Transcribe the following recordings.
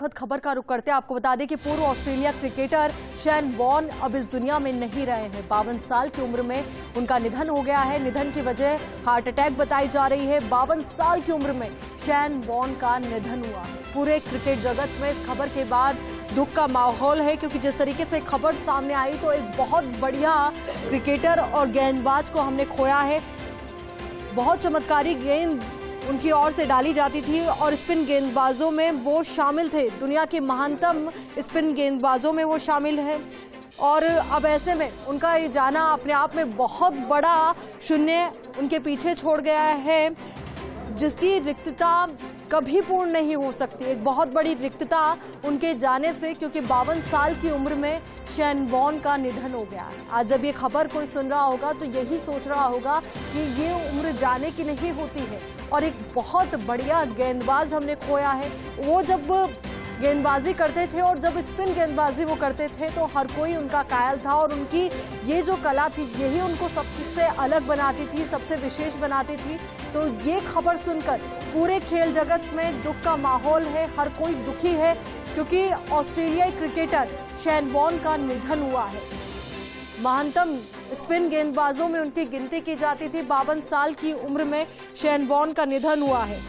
दुखद खबर का रुख करते हैं। आपको बता दें कि पूर्व ऑस्ट्रेलिया क्रिकेटर शेन वॉर्न अब इस दुनिया में नहीं रहे हैं। 52 साल की उम्र में उनका निधन हो गया है। निधन की वजह हार्ट अटैक बताई जा रही है। 52 साल की उम्र में शेन वॉर्न का निधन हुआ है। पूरे क्रिकेट जगत में इस खबर के बाद दुख का माहौल है, क्योंकि जिस तरीके से खबर सामने आई तो एक बहुत बढ़िया क्रिकेटर और गेंदबाज को हमने खोया है। बहुत चमत्कारी गेंद उनकी ओर से डाली जाती थी और स्पिन गेंदबाजों में वो शामिल थे। दुनिया के महानतम स्पिन गेंदबाजों में वो शामिल है और अब ऐसे में उनका ये जाना अपने आप में बहुत बड़ा शून्य उनके पीछे छोड़ गया है, जिसकी रिक्तता कभी पूर्ण नहीं हो सकती। एक बहुत बड़ी रिक्तता उनके जाने से, क्योंकि 52 साल की उम्र में शेन वॉर्न का निधन हो गया है। आज जब ये खबर कोई सुन रहा होगा तो यही सोच रहा होगा कि ये उम्र जाने की नहीं होती है और एक बहुत बढ़िया गेंदबाज हमने खोया है। वो जब गेंदबाजी करते थे और जब स्पिन गेंदबाजी वो करते थे तो हर कोई उनका कायल था और उनकी ये जो कला थी यही उनको सबसे अलग बनाती थी, सबसे विशेष बनाती थी। तो ये खबर सुनकर पूरे खेल जगत में दुख का माहौल है, हर कोई दुखी है, क्योंकि ऑस्ट्रेलियाई क्रिकेटर शेन वॉर्न का निधन हुआ है। महानतम स्पिन गेंदबाजों में उनकी गिनती की जाती थी। 52 साल की उम्र में शेन वॉर्न का निधन हुआ है।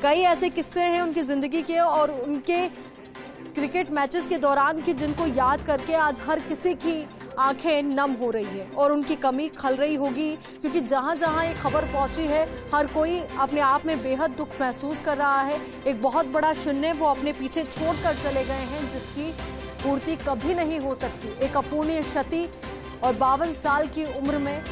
कई ऐसे किस्से हैं उनकी जिंदगी के और उनके क्रिकेट मैचेस के दौरान की, जिनको याद करके आज हर किसी की आंखें नम हो रही है और उनकी कमी खल रही होगी, क्योंकि जहां जहां ये खबर पहुंची है हर कोई अपने आप में बेहद दुख महसूस कर रहा है। एक बहुत बड़ा शून्य वो अपने पीछे छोड़कर चले गए हैं, जिसकी पूर्ति कभी नहीं हो सकती। एक अपूर्णीय क्षति और 52 साल की उम्र में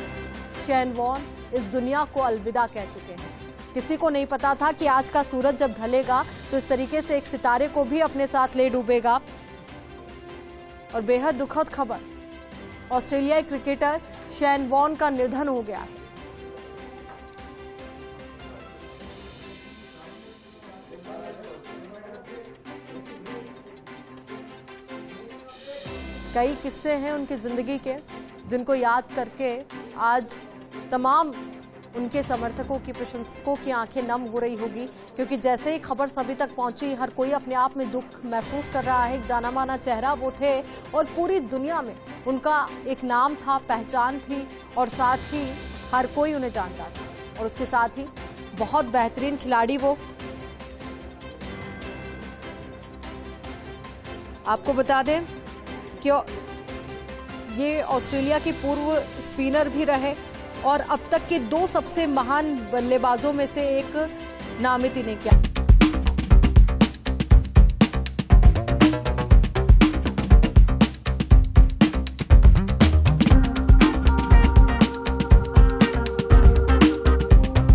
शेन वॉर्न इस दुनिया को अलविदा कह चुके हैं। किसी को नहीं पता था कि आज का सूरज जब ढलेगा तो इस तरीके से एक सितारे को भी अपने साथ ले डूबेगा। और बेहद दुखद खबर, ऑस्ट्रेलियाई क्रिकेटर शेन वॉर्न का निधन हो गया है। कई किस्से हैं उनकी जिंदगी के, जिनको याद करके आज तमाम उनके समर्थकों की, प्रशंसकों की आंखें नम हो रही होगी, क्योंकि जैसे ही खबर सभी तक पहुंची हर कोई अपने आप में दुख महसूस कर रहा है। एक जाना माना चेहरा वो थे और पूरी दुनिया में उनका एक नाम था, पहचान थी और साथ ही हर कोई उन्हें जानता था। और उसके साथ ही बहुत बेहतरीन खिलाड़ी वो। आपको बता दें कि ये ऑस्ट्रेलिया के पूर्व स्पिनर भी रहे और अब तक के 2 सबसे महान बल्लेबाजों में से एक नामित इन्हें किया।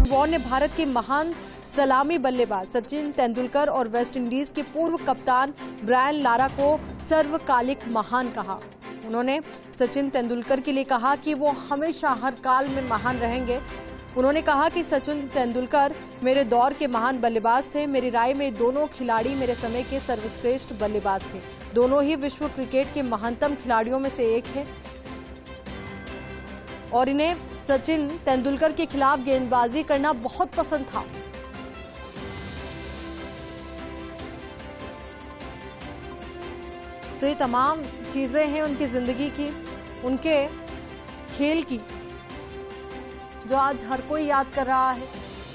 वॉर्न ने भारत के महान सलामी बल्लेबाज सचिन तेंदुलकर और वेस्ट इंडीज के पूर्व कप्तान ब्रायन लारा को सर्वकालिक महान कहा। उन्होंने सचिन तेंदुलकर के लिए कहा कि वो हमेशा हर काल में महान रहेंगे। उन्होंने कहा कि सचिन तेंदुलकर मेरे दौर के महान बल्लेबाज थे। मेरी राय में दोनों खिलाड़ी मेरे समय के सर्वश्रेष्ठ बल्लेबाज थे। दोनों ही विश्व क्रिकेट के महानतम खिलाड़ियों में से एक है और इन्हें सचिन तेंदुलकर के खिलाफ गेंदबाजी करना बहुत पसंद था। तो ये तमाम चीजें हैं उनकी जिंदगी की, उनके खेल की, जो आज हर कोई याद कर रहा है।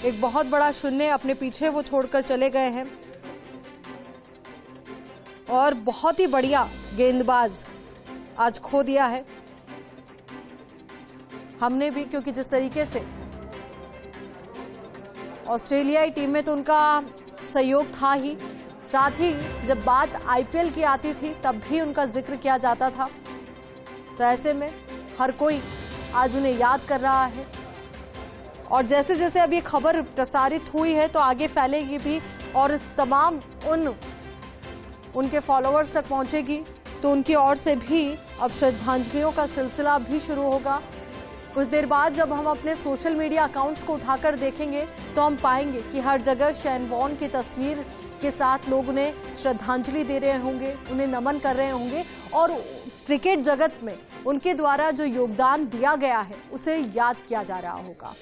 एक बहुत बड़ा शून्य अपने पीछे वो छोड़कर चले गए हैं और बहुत ही बढ़िया गेंदबाज आज खो दिया है हमने भी, क्योंकि जिस तरीके से ऑस्ट्रेलियाई टीम में तो उनका सहयोग था ही, साथ ही जब बात आईपीएल की आती थी तब भी उनका जिक्र किया जाता था। तो ऐसे में हर कोई आज उन्हें याद कर रहा है और जैसे जैसे अब ये खबर प्रसारित हुई है तो आगे फैलेगी भी और तमाम उनके फॉलोअर्स तक पहुंचेगी, तो उनकी ओर से भी अब श्रद्धांजलियों का सिलसिला भी शुरू होगा। कुछ देर बाद जब हम अपने सोशल मीडिया अकाउंट्स को उठाकर देखेंगे तो हम पाएंगे कि हर जगह शेन वॉर्न की तस्वीर के साथ लोग उन्हें श्रद्धांजलि दे रहे होंगे, उन्हें नमन कर रहे होंगे और क्रिकेट जगत में उनके द्वारा जो योगदान दिया गया है उसे याद किया जा रहा होगा।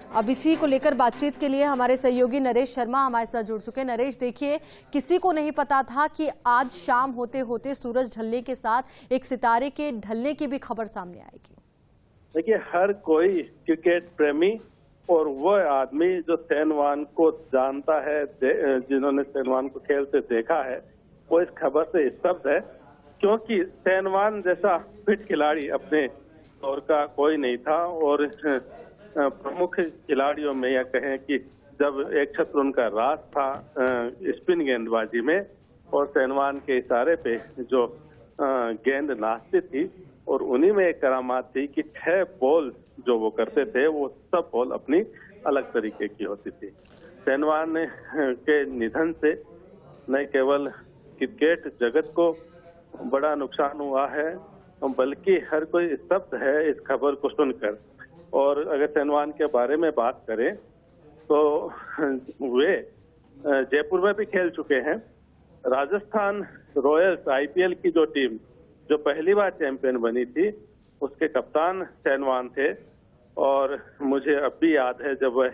अब इसी को लेकर बातचीत के लिए हमारे सहयोगी नरेश शर्मा हमारे साथ जुड़ चुके हैं। नरेश, देखिए, किसी को नहीं पता था कि आज शाम होते होते सूरज ढलने के साथ एक सितारे के ढलने की भी खबर सामने आएगी। देखिए, हर कोई क्रिकेट प्रेमी और वह आदमी जो शेन वॉर्न को जानता है, जिन्होंने शेन वॉर्न को खेलते देखा है, वो इस खबर से स्तब्ध है, क्योंकि शेन वॉर्न जैसा फिट खिलाड़ी अपने दौर का कोई नहीं था। और प्रमुख खिलाड़ियों में या कहें कि जब एक छत्र उनका राज था स्पिन गेंदबाजी में, और शेन वॉर्न के इशारे पे जो गेंद नाचती थी, और उन्हीं में एक करामात थी कि 6 बॉल जो वो करते थे वो सब बॉल अपनी अलग तरीके की होती थी। शेन वॉर्न के निधन से न केवल क्रिकेट जगत को बड़ा नुकसान हुआ है, बल्कि हर कोई स्तब्ध है इस खबर को सुनकर। और अगर शेन वॉर्न के बारे में बात करें तो वे जयपुर में भी खेल चुके हैं। राजस्थान रॉयल्स आईपीएल की जो टीम जो पहली बार चैंपियन बनी थी, उसके कप्तान शेन वॉर्न थे। और मुझे अब भी याद है जब वह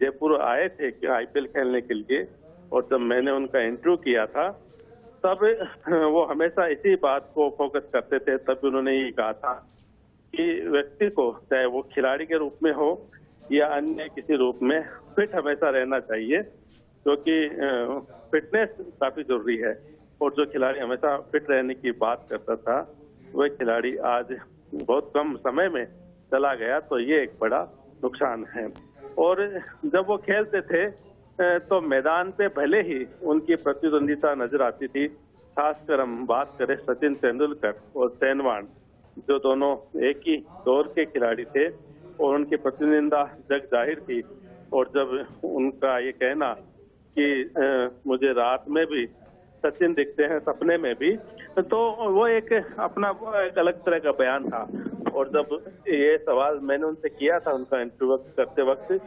जयपुर आए थे कि आईपीएल खेलने के लिए, और जब मैंने उनका इंटरव्यू किया था तब वो हमेशा इसी बात को फोकस करते थे। तब उन्होंने ये कहा था कि व्यक्ति को, चाहे वो खिलाड़ी के रूप में हो या अन्य किसी रूप में, फिट हमेशा रहना चाहिए, क्योंकि फिटनेस काफी जरूरी है। और जो खिलाड़ी हमेशा फिट रहने की बात करता था, वह खिलाड़ी आज बहुत कम समय में चला गया, तो ये एक बड़ा नुकसान है। और जब वो खेलते थे तो मैदान पे भले ही उनकी प्रतिद्वंदिता नजर आती थी, खासकर हम बात करें सचिन तेंदुलकर और शेन वॉर्न, जो दोनों एक ही दौर के खिलाड़ी थे, और उनकी प्रतिद्वंदिता जग जाहिर थी। और जब उनका ये कहना कि मुझे रात में भी सचिन दिखते हैं, सपने में भी, तो वो एक अपना एक अलग तरह का बयान था। और जब ये सवाल मैंने उनसे किया था उनका इंटरव्यू करते वक्त,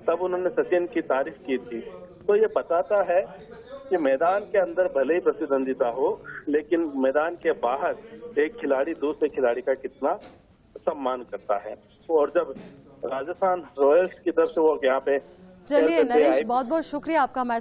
तब उन्होंने सचिन की तारीफ की थी। तो ये बताता है कि मैदान के अंदर भले ही प्रतिद्वंदिता हो, लेकिन मैदान के बाहर एक खिलाड़ी दूसरे खिलाड़ी का कितना सम्मान करता है। और जब राजस्थान रॉयल्स की तरफ से वो यहाँ पे, चलिए नरेश, बहुत बहुत शुक्रिया आपका हमारे